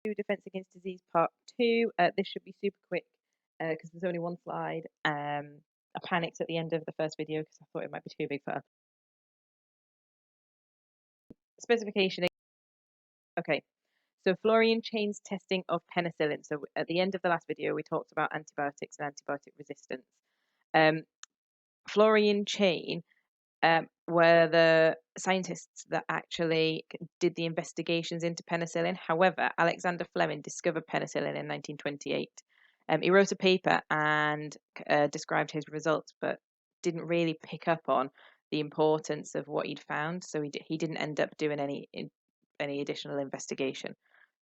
Defense Against Disease Part 2. This should be super quick because there's only one slide. I panicked at the end of the first video because I thought it might be too big for her. Specification. Okay, so fluorine chains testing of penicillin. So at the end of the last video, we talked about antibiotics and antibiotic resistance. Fluorine chain were the scientists that actually did the investigations into penicillin. However, Alexander Fleming discovered penicillin in 1928. He wrote a paper and described his results, but didn't really pick up on the importance of what he'd found. So he didn't end up doing any additional investigation.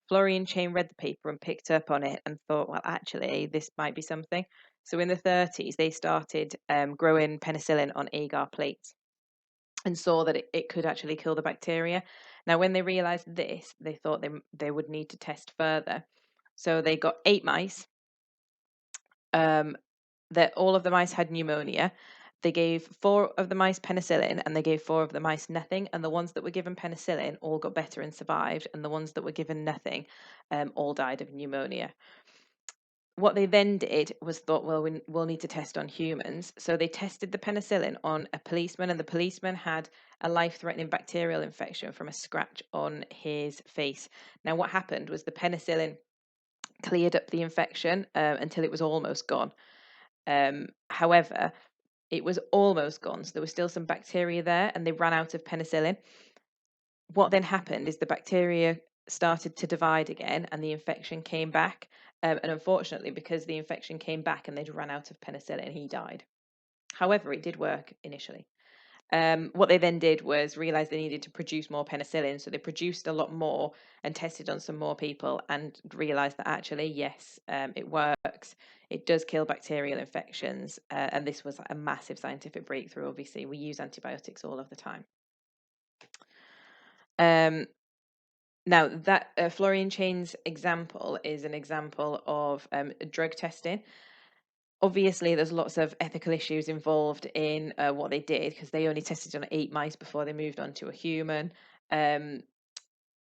Fluorine Chain read the paper and picked up on it and thought, well, actually, this might be something. So in the 30s, they started growing penicillin on agar plates and saw that it could actually kill the bacteria. Now, when they realized this, they thought they would need to test further. So they got 8 mice. That all of the mice had pneumonia. They gave 4 of the mice penicillin and they gave 4 of the mice nothing. And the ones that were given penicillin all got better and survived. And the ones that were given nothing all died of pneumonia. What they then did was thought, well, we'll need to test on humans. So they tested the penicillin on a policeman, and the policeman had a life-threatening bacterial infection from a scratch on his face. Now, what happened was the penicillin cleared up the infection until it was almost gone. However, it was almost gone, so there was still some bacteria there, and they ran out of penicillin. What then happened is the bacteria started to divide again, and the infection came back. And unfortunately, because the infection came back and they'd run out of penicillin, he died. However, it did work initially. What they then did was realize they needed to produce more penicillin. So they produced a lot more and tested on some more people and realized that actually, yes, it works. It does kill bacterial infections. And this was a massive scientific breakthrough. Obviously, we use antibiotics all of the time. Now, that fluorine chains example is an example of drug testing. Obviously, there's lots of ethical issues involved in what they did because they only tested on 8 mice before they moved on to a human. Did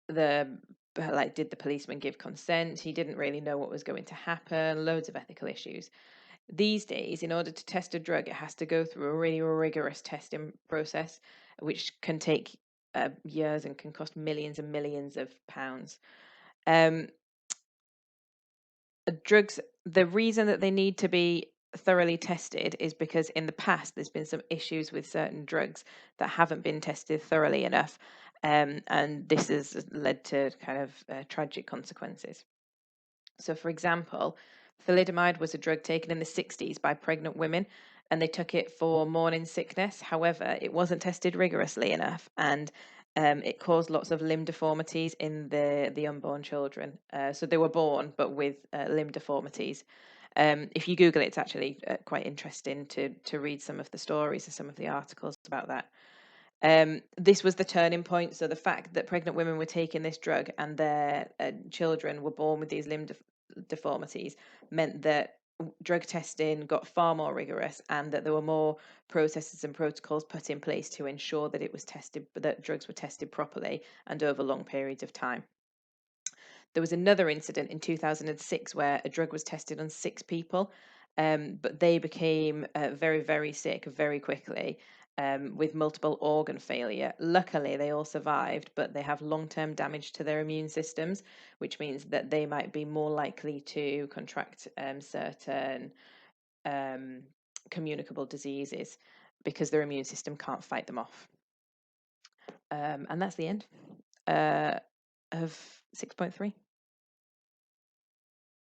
the policeman give consent? He didn't really know what was going to happen. Loads of ethical issues. These days, in order to test a drug, it has to go through a really rigorous testing process, which can take years and can cost millions and millions of pounds. Drugs, the reason that they need to be thoroughly tested is because in the past there's been some issues with certain drugs that haven't been tested thoroughly enough, and this has led to kind of tragic consequences. So, for example, thalidomide was a drug taken in the 60s by pregnant women, and they took it for morning sickness. However, it wasn't tested rigorously enough, and it caused lots of limb deformities in the unborn children. So they were born, but with limb deformities. If you Google it, it's actually quite interesting to read some of the stories or some of the articles about that. This was the turning point. So the fact that pregnant women were taking this drug and their children were born with these limb deformities meant that drug testing got far more rigorous and that there were more processes and protocols put in place to ensure that it was tested, that drugs were tested properly and over long periods of time. There was another incident in 2006 where a drug was tested on 6 people, but they became very, very sick very quickly with multiple organ failure. Luckily, they all survived, but they have long-term damage to their immune systems, which means that they might be more likely to contract certain communicable diseases because their immune system can't fight them off. And that's the end of 6.3.